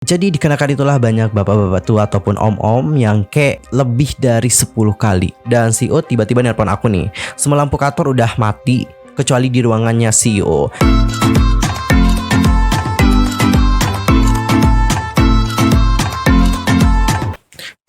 Jadi dikarenakan itulah banyak bapak-bapak tua ataupun om-om yang kayak lebih dari 10 kali. Dan CEO tiba-tiba nelpon aku nih. Semua lampu kantor udah mati kecuali di ruangannya CEO.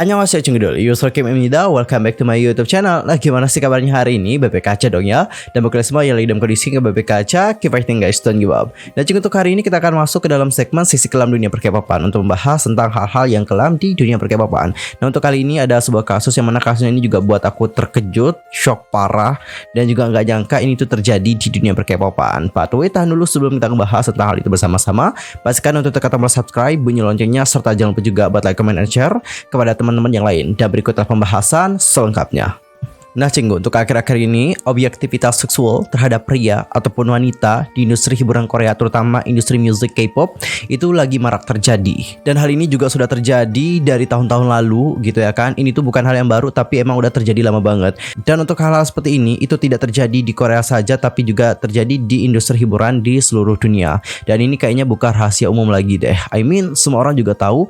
Annyeonghaseyo Cungdul, user Kim Emnida, welcome back to my YouTube channel. Nah, gimana sih kabarnya hari ini? BP Kaca dong ya. Dan bagi kalian semua yang lagi dalam kondisi ke BP Kaca, keep fighting guys, don't give up. Dan untuk hari ini kita akan masuk ke dalam segmen sisi kelam dunia perkepopan untuk membahas tentang hal-hal yang kelam di dunia perkepopan. Nah, untuk kali ini ada sebuah kasus yang mana kasusnya ini juga buat aku terkejut, shock parah, dan juga nggak nyangka ini tuh terjadi di dunia perkepopan. But wait, tahan dulu sebelum kita ngebahas tentang hal itu bersama-sama. Pastikan untuk tekan tombol subscribe, bunyi loncengnya, serta jangan lupa juga buat like, comment, and share kepada teman-teman yang lain. Dan berikutlah pembahasan selengkapnya. Nah Cinggu, untuk akhir-akhir ini objektivitas seksual terhadap pria ataupun wanita di industri hiburan Korea, terutama industri musik K-pop, itu lagi marak terjadi. Dan hal ini juga sudah terjadi dari tahun-tahun lalu gitu ya kan. Ini tuh bukan hal yang baru tapi emang udah terjadi lama banget. Dan untuk hal-hal seperti ini itu tidak terjadi di Korea saja tapi juga terjadi di industri hiburan di seluruh dunia. Dan ini kayaknya bukan rahasia umum lagi deh. I mean semua orang juga tahu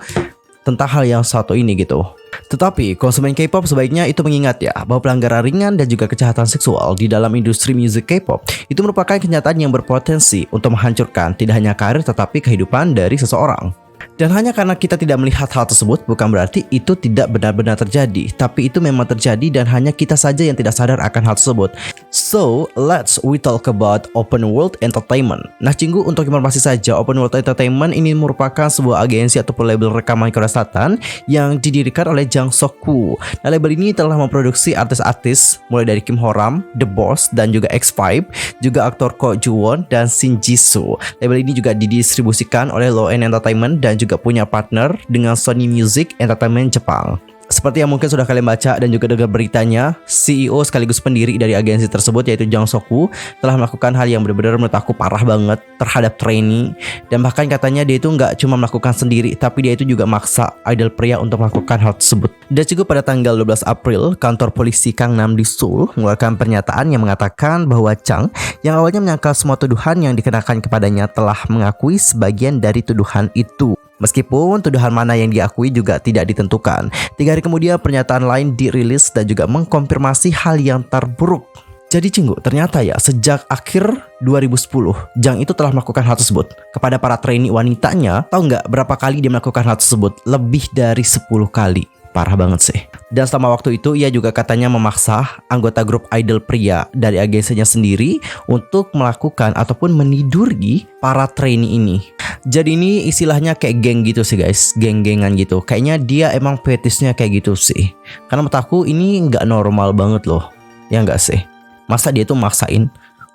tentang hal yang satu ini gitu. Tetapi konsumen K-pop sebaiknya itu mengingat ya bahwa pelanggaran ringan dan juga kejahatan seksual di dalam industri musik K-pop itu merupakan kenyataan yang berpotensi untuk menghancurkan tidak hanya karir tetapi kehidupan dari seseorang. Dan hanya karena kita tidak melihat hal tersebut bukan berarti itu tidak benar-benar terjadi. Tapi itu memang terjadi dan hanya kita saja yang tidak sadar akan hal tersebut. So, let's we talk about Open World Entertainment. Nah Cinggu, untuk informasi saja, Open World Entertainment ini merupakan sebuah agensi ataupun label rekaman Korea Selatan yang didirikan oleh Jang Sok-woo. Nah label ini telah memproduksi artis-artis mulai dari Kim Ho-ram, The Boss, dan juga X5, juga aktor Ko Joo-won dan Shin Ji-soo. Label ini juga didistribusikan oleh Loen Entertainment dan juga punya partner dengan Sony Music Entertainment Jepang. Seperti yang mungkin sudah kalian baca dan juga dengar beritanya, CEO sekaligus pendiri dari agensi tersebut yaitu Jang Sok-woo telah melakukan hal yang benar-benar menurut aku parah banget terhadap trainee. Dan bahkan katanya dia itu nggak cuma melakukan sendiri, tapi dia itu juga maksa idol pria untuk melakukan hal tersebut. Dan juga pada tanggal 12 April, kantor polisi Gangnam di Seoul mengeluarkan pernyataan yang mengatakan bahwa Chang yang awalnya menyangkal semua tuduhan yang dikenakan kepadanya telah mengakui sebagian dari tuduhan itu. Meskipun tuduhan mana yang diakui juga tidak ditentukan. 3 hari kemudian pernyataan lain dirilis dan juga mengkonfirmasi hal yang terburuk. Jadi Cinggu, ternyata ya sejak akhir 2010 Jang itu telah melakukan hal tersebut kepada para trainee wanitanya. Tahu nggak berapa kali dia melakukan hal tersebut? Lebih dari 10 kali. Parah banget sih. Dan selama waktu itu ia juga katanya memaksa anggota grup idol pria dari agensinya sendiri untuk melakukan ataupun meniduri para trainee ini. Jadi ini istilahnya kayak geng gitu sih guys, geng-gengan gitu. Kayaknya dia emang fetisnya kayak gitu sih. Karena menurut aku ini nggak normal banget loh. Ya nggak sih? Masa dia tuh maksain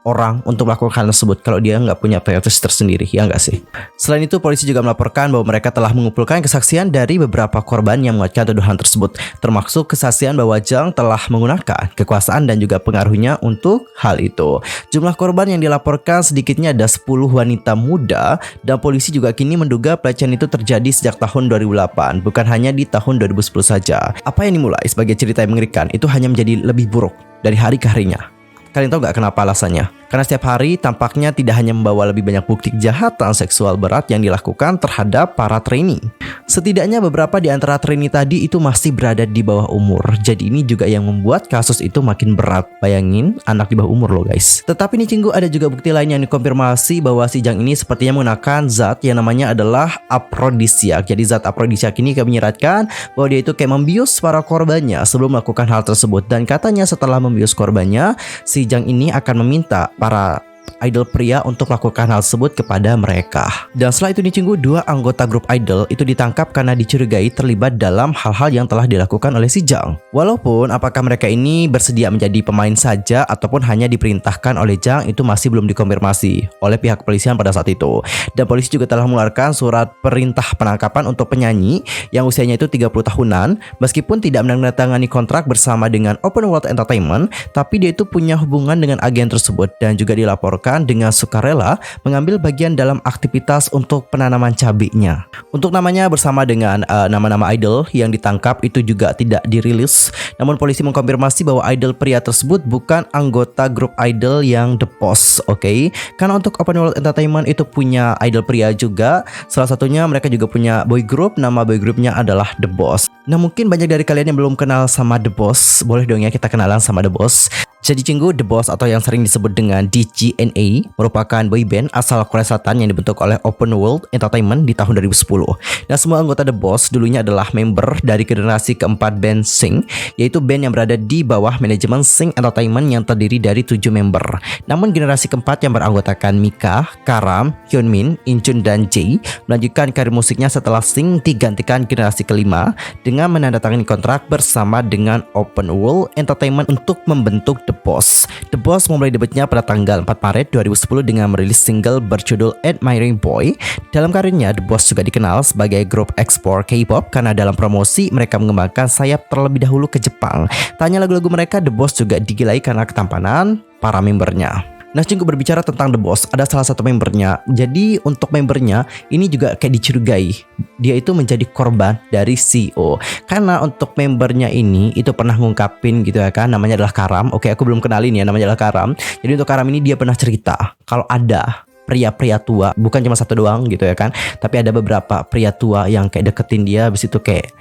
orang untuk melakukan hal tersebut kalau dia nggak punya fetis tersendiri, ya nggak sih? Selain itu polisi juga melaporkan bahwa mereka telah mengumpulkan kesaksian dari beberapa korban yang menguatkan tuduhan tersebut, termasuk kesaksian bahwa Jang telah menggunakan kekuasaan dan juga pengaruhnya untuk hal itu. Jumlah korban yang dilaporkan sedikitnya ada 10 wanita muda dan polisi juga kini menduga pelecehan itu terjadi sejak tahun 2008, bukan hanya di tahun 2010 saja. Apa yang dimulai sebagai cerita yang mengerikan itu hanya menjadi lebih buruk dari hari ke harinya. Kalian tahu gak kenapa alasannya? Karena setiap hari tampaknya tidak hanya membawa lebih banyak bukti kejahatan seksual berat yang dilakukan terhadap para trainee. Setidaknya beberapa di antara trainee tadi itu masih berada di bawah umur. Jadi ini juga yang membuat kasus itu makin berat. Bayangin anak di bawah umur loh guys. Tetapi nih Cinggu, ada juga bukti lain yang dikonfirmasi bahwa si Jang ini sepertinya menggunakan zat yang namanya adalah aprodisiak. Jadi zat aprodisiak ini kayak menyeratkan bahwa dia itu kayak membius para korbannya sebelum melakukan hal tersebut. Dan katanya setelah membius korbannya, si Jang ini akan meminta para idol pria untuk melakukan hal tersebut kepada mereka. Dan setelah itu nih Cinggu, 2 anggota grup idol itu ditangkap karena dicurigai terlibat dalam hal-hal yang telah dilakukan oleh si Jang. Walaupun apakah mereka ini bersedia menjadi pemain saja ataupun hanya diperintahkan oleh Jang itu masih belum dikonfirmasi oleh pihak kepolisian pada saat itu. Dan polisi juga telah mengeluarkan surat perintah penangkapan untuk penyanyi yang usianya itu 30 tahunan meskipun tidak menandatangani kontrak bersama dengan Open World Entertainment, tapi dia itu punya hubungan dengan agen tersebut dan juga dilaporkan dilaporkan dengan sukarela mengambil bagian dalam aktivitas untuk penanaman cabenya. Untuk namanya bersama dengan nama-nama idol yang ditangkap itu juga tidak dirilis. Namun polisi mengkonfirmasi bahwa idol pria tersebut bukan anggota grup idol yang The Boss, oke? Karena untuk Open World Entertainment itu punya idol pria juga. Salah satunya mereka juga punya boy group, nama boy groupnya adalah The Boss. Nah, mungkin banyak dari kalian yang belum kenal sama The Boss, boleh dong ya kita kenalan sama The Boss. Jadi Cinggu, The Boss atau yang sering disebut dengan DGNA merupakan boyband asal Korea Selatan yang dibentuk oleh Open World Entertainment di tahun 2010. Nah, semua anggota The Boss dulunya adalah member dari generasi keempat band Sing, yaitu band yang berada di bawah manajemen Sing Entertainment yang terdiri dari 7 member. Namun generasi keempat yang beranggotakan Mika, Karam, Hyunmin, Inchun, dan Jae melanjutkan karir musiknya setelah Sing digantikan generasi kelima dengan menandatangani kontrak bersama dengan Open World Entertainment untuk membentuk The Boss. The Boss memulai debutnya pada tanggal 4 Maret 2010 dengan merilis single berjudul Admiring Boy. Dalam karirnya, The Boss juga dikenal sebagai grup ekspor K-pop karena dalam promosi mereka mengembangkan sayap terlebih dahulu ke Jepang. Tanya lagu-lagu mereka, The Boss juga digilai karena ketampanan para membernya. Nah, Cinggu, berbicara tentang The Boss, ada salah satu membernya. Jadi untuk membernya ini juga kayak dicurigai dia itu menjadi korban dari CEO. Karena untuk membernya ini itu pernah ngungkapin gitu ya kan, namanya adalah Karam. Oke, aku belum kenalin ya, namanya adalah Karam. Jadi untuk Karam ini dia pernah cerita kalau ada pria-pria tua, bukan cuma satu doang gitu ya kan, tapi ada beberapa pria tua yang kayak deketin dia, habis itu kayak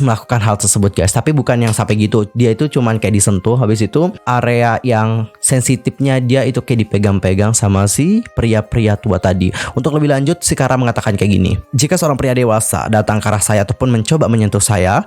melakukan hal tersebut guys. Tapi bukan yang sampai gitu, dia itu cuman kayak disentuh, habis itu area yang sensitifnya dia itu kayak dipegang-pegang sama si pria-pria tua tadi. Untuk lebih lanjut, si Kara mengatakan kayak gini: jika seorang pria dewasa datang ke arah saya ataupun mencoba menyentuh saya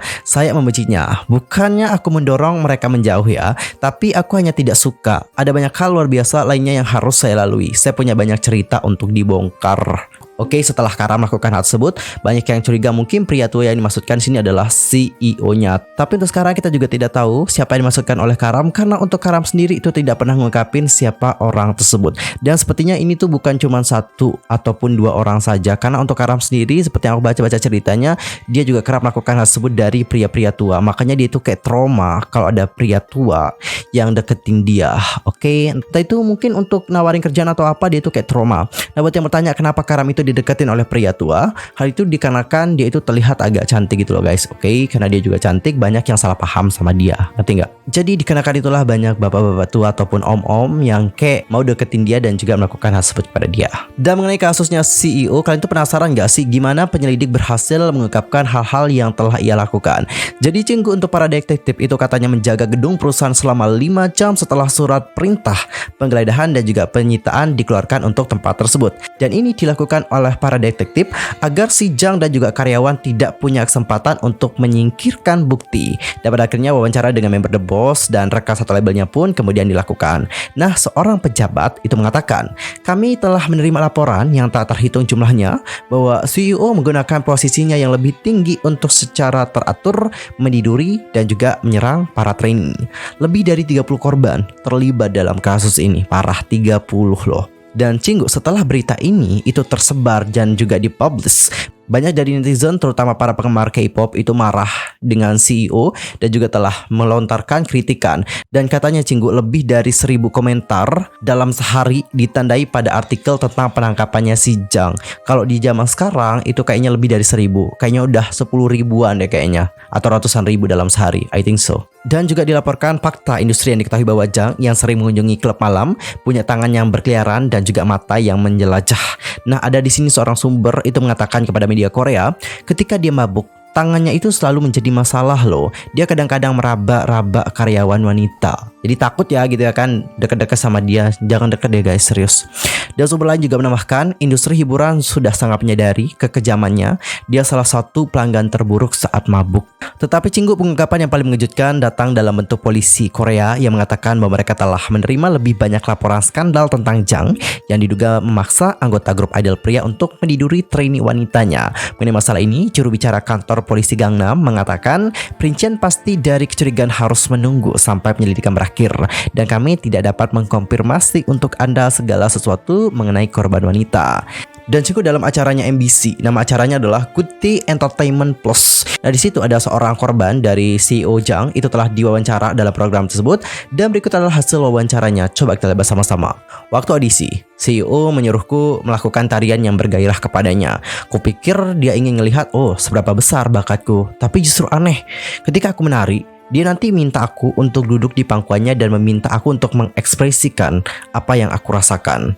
membencinya. Bukannya aku mendorong mereka menjauh ya, tapi aku hanya tidak suka. Ada banyak hal luar biasa lainnya yang harus saya lalui. Saya punya banyak cerita untuk dibongkar. Oke, setelah Karam melakukan hal tersebut, banyak yang curiga mungkin pria tua yang dimaksudkan sini adalah CEO-nya. Tapi untuk sekarang kita juga tidak tahu siapa yang dimaksudkan oleh Karam, karena untuk Karam sendiri itu tidak pernah mengungkapin siapa orang tersebut. Dan sepertinya ini tuh bukan cuma satu ataupun dua orang saja, karena untuk Karam sendiri seperti yang aku baca-baca ceritanya, dia juga kerap melakukan hal tersebut dari pria-pria tua. Makanya dia itu kayak trauma kalau ada pria tua yang deketin dia. Oke, entah itu mungkin untuk nawarin kerjaan atau apa, dia itu kayak trauma. Nah, buat yang bertanya kenapa Karam itu dideketin oleh pria tua, hal itu dikarenakan dia itu terlihat agak cantik gitu loh guys. Oke, karena dia juga cantik, banyak yang salah paham sama dia, ngerti nggak? Jadi dikarenakan itulah banyak bapak-bapak tua ataupun om-om yang kayak mau deketin dia dan juga melakukan hal tersebut pada dia. Dan mengenai kasusnya CEO, kalian tuh penasaran nggak sih gimana penyelidik berhasil mengungkapkan hal-hal yang telah ia lakukan? Jadi Cinggu, untuk para detektif itu katanya menjaga gedung perusahaan selama 5 jam setelah surat perintah penggeledahan dan juga penyitaan dikeluarkan untuk tempat tersebut. Dan ini dilakukan oleh para detektif agar si Jang dan juga karyawan tidak punya kesempatan untuk menyingkirkan bukti. Dan pada akhirnya wawancara dengan member The Boss dan rekan satu labelnya pun kemudian dilakukan. Nah, seorang pejabat itu mengatakan, kami telah menerima laporan yang tak terhitung jumlahnya bahwa CEO menggunakan posisinya yang lebih tinggi untuk secara teratur meniduri dan juga menyerang para trainee. Lebih dari 30 korban terlibat dalam kasus ini. Parah, 30 loh. Dan Cinggu, setelah berita ini itu tersebar dan juga dipublish, banyak dari netizen terutama para penggemar K-pop itu marah dengan CEO dan juga telah melontarkan kritikan. Dan katanya Cinggu, lebih dari 1000 komentar dalam sehari ditandai pada artikel tentang penangkapannya si Jang. Kalau di zaman sekarang itu kayaknya lebih dari 1000, kayaknya udah 10 ribuan deh kayaknya, atau ratusan ribu dalam sehari, I think so. Dan juga dilaporkan fakta industri yang diketahui bahwa Jang yang sering mengunjungi klub malam punya tangan yang berkeliaran dan juga mata yang menjelajah. Nah, ada di sini seorang sumber itu mengatakan kepada media Korea, ketika dia mabuk, tangannya itu selalu menjadi masalah loh. Dia kadang-kadang meraba-raba karyawan wanita. Jadi takut ya gitu ya kan, deket-deket sama dia. Jangan deket deh guys, serius. Dan sumber lain juga menambahkan, industri hiburan sudah sangat menyadari kekejamannya. Dia salah satu pelanggan terburuk saat mabuk. Tetapi Cinggu, pengungkapan yang paling mengejutkan datang dalam bentuk polisi Korea yang mengatakan bahwa mereka telah menerima lebih banyak laporan skandal tentang Jang yang diduga memaksa anggota grup idol pria untuk meniduri trainee wanitanya. Mengenai masalah ini, juru bicara kantor polisi Gangnam mengatakan perincian pasti dari kecurigaan harus menunggu sampai penyelidikan berakhir dan kami tidak dapat mengkonfirmasi untuk Anda segala sesuatu mengenai korban wanita. Dan juga dalam acaranya MBC, nama acaranya adalah Good Day Entertainment Plus. Nah di situ ada seorang korban dari CEO Jang itu telah diwawancara dalam program tersebut, dan berikut adalah hasil wawancaranya. Coba kita lihat bersama-sama. Waktu audisi, CEO menyuruhku melakukan tarian yang bergairah kepadanya. Kupikir dia ingin melihat seberapa besar bakatku, tapi justru aneh. Ketika aku menari, dia nanti minta aku untuk duduk di pangkuannya dan meminta aku untuk mengekspresikan apa yang aku rasakan.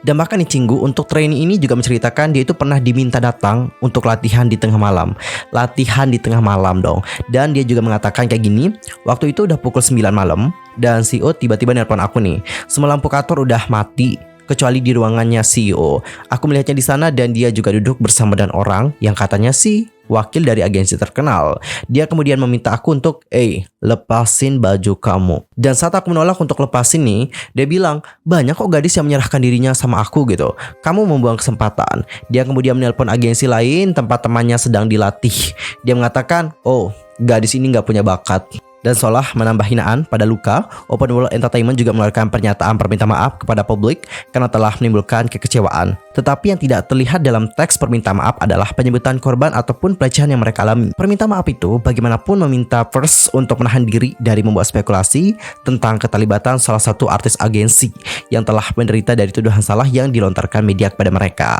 Dan bahkan Cinggu untuk trainee ini juga menceritakan dia itu pernah diminta datang untuk latihan di tengah malam. Latihan di tengah malam dong. Dan dia juga mengatakan kayak gini, waktu itu udah pukul 9 malam dan CEO tiba-tiba nelpon aku nih. Semua lampu kantor udah mati kecuali di ruangannya CEO. Aku melihatnya di sana dan dia juga duduk bersama dengan orang yang katanya sih wakil dari agensi terkenal. Dia kemudian meminta aku untuk, lepasin baju kamu. Dan saat aku menolak untuk lepasin nih, dia bilang, banyak kok gadis yang menyerahkan dirinya sama aku gitu. Kamu membuang kesempatan. Dia kemudian menelpon agensi lain tempat temannya sedang dilatih. Dia mengatakan, gadis ini gak punya bakat. Dan seolah menambah hinaan pada luka, Open World Entertainment juga mengeluarkan pernyataan permintaan maaf kepada publik karena telah menimbulkan kekecewaan. Tetapi yang tidak terlihat dalam teks permintaan maaf adalah penyebutan korban ataupun pelecehan yang mereka alami. Permintaan maaf itu bagaimanapun meminta First untuk menahan diri dari membuat spekulasi tentang keterlibatan salah satu artis agensi yang telah menderita dari tuduhan salah yang dilontarkan media kepada mereka.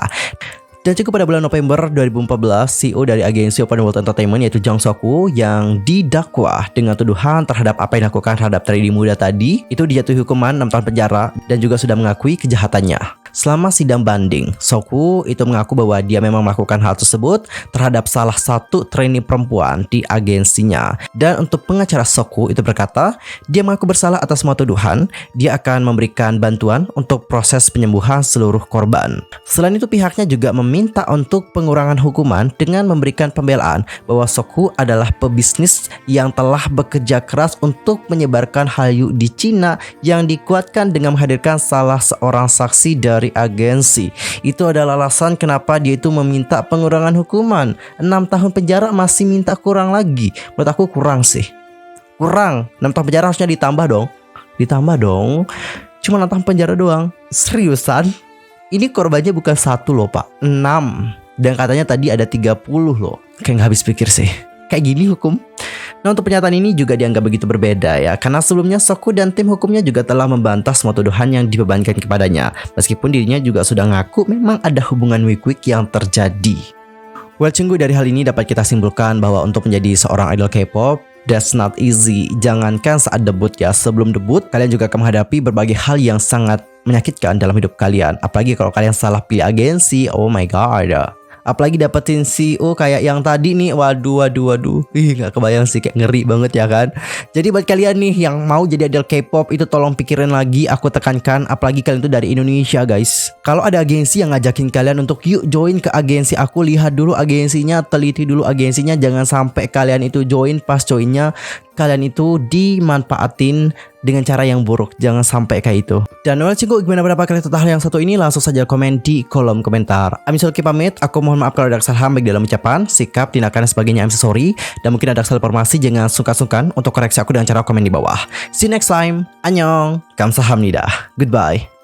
Dan juga pada bulan November 2014, CEO dari agensi Open World Entertainment yaitu Jang Sok-woo yang didakwa dengan tuduhan terhadap apa yang dilakukan terhadap trainee muda tadi itu dijatuhi hukuman 6 tahun penjara dan juga sudah mengakui kejahatannya. Selama sidang banding, Sok-woo itu mengaku bahwa dia memang melakukan hal tersebut terhadap salah satu trainee perempuan di agensinya. Dan untuk pengacara Sok-woo itu berkata, dia mengaku bersalah atas semua tuduhan, dia akan memberikan bantuan untuk proses penyembuhan seluruh korban. Selain itu pihaknya juga meminta untuk pengurangan hukuman dengan memberikan pembelaan bahwa Sok-woo adalah pebisnis yang telah bekerja keras untuk menyebarkan Hallyu di Cina yang dikuatkan dengan menghadirkan salah seorang saksi dari agensi. Itu adalah alasan kenapa dia itu meminta pengurangan hukuman. 6 tahun penjara masih minta kurang lagi. Menurut aku kurang sih. Kurang. 6 tahun penjara harusnya ditambah dong. Cuma 6 tahun penjara doang. Seriusan? Ini korbannya bukan 1 loh pak, 6. Dan katanya tadi ada 30 loh. Kayak gak habis pikir sih. Kayak gini hukum. Nah untuk pernyataan ini juga dianggap begitu berbeda ya, karena sebelumnya Sok-woo dan tim hukumnya juga telah membantah semua tuduhan yang dibebankan kepadanya. Meskipun dirinya juga sudah ngaku memang ada hubungan wik-wik yang terjadi. Well Cinggu, dari hal ini dapat kita simpulkan bahwa untuk menjadi seorang idol K-pop that's not easy. Jangankan saat debut ya, sebelum debut kalian juga akan menghadapi berbagai hal yang sangat menyakitkan dalam hidup kalian. Apalagi kalau kalian salah pilih agensi, oh my god. Apalagi dapetin CEO kayak yang tadi nih, waduh. Gak kebayang sih, kayak ngeri banget ya kan. Jadi buat kalian nih yang mau jadi idol K-pop itu tolong pikirin lagi, aku tekankan. Apalagi kalian tuh dari Indonesia guys. Kalau ada agensi yang ngajakin kalian untuk yuk join ke agensi aku, lihat dulu agensinya, teliti dulu agensinya. Jangan sampai kalian itu join, pas joinnya kalian itu dimanfaatin dengan cara yang buruk. Jangan sampai kayak itu. Dan well Cinggu, gimana pendapat kalian tentang hal yang satu ini? Langsung saja komen di kolom komentar. I'm Sulky pamit. Aku mohon maaf kalau ada kesalahan baik dalam ucapan, sikap, tindakan dan sebagainya. I'm sorry. Dan mungkin ada kesalahan informasi, jangan sungkan-sungkan untuk koreksi aku dengan cara komen di bawah. See you next time. Annyeong. Kamsahamnida. Goodbye.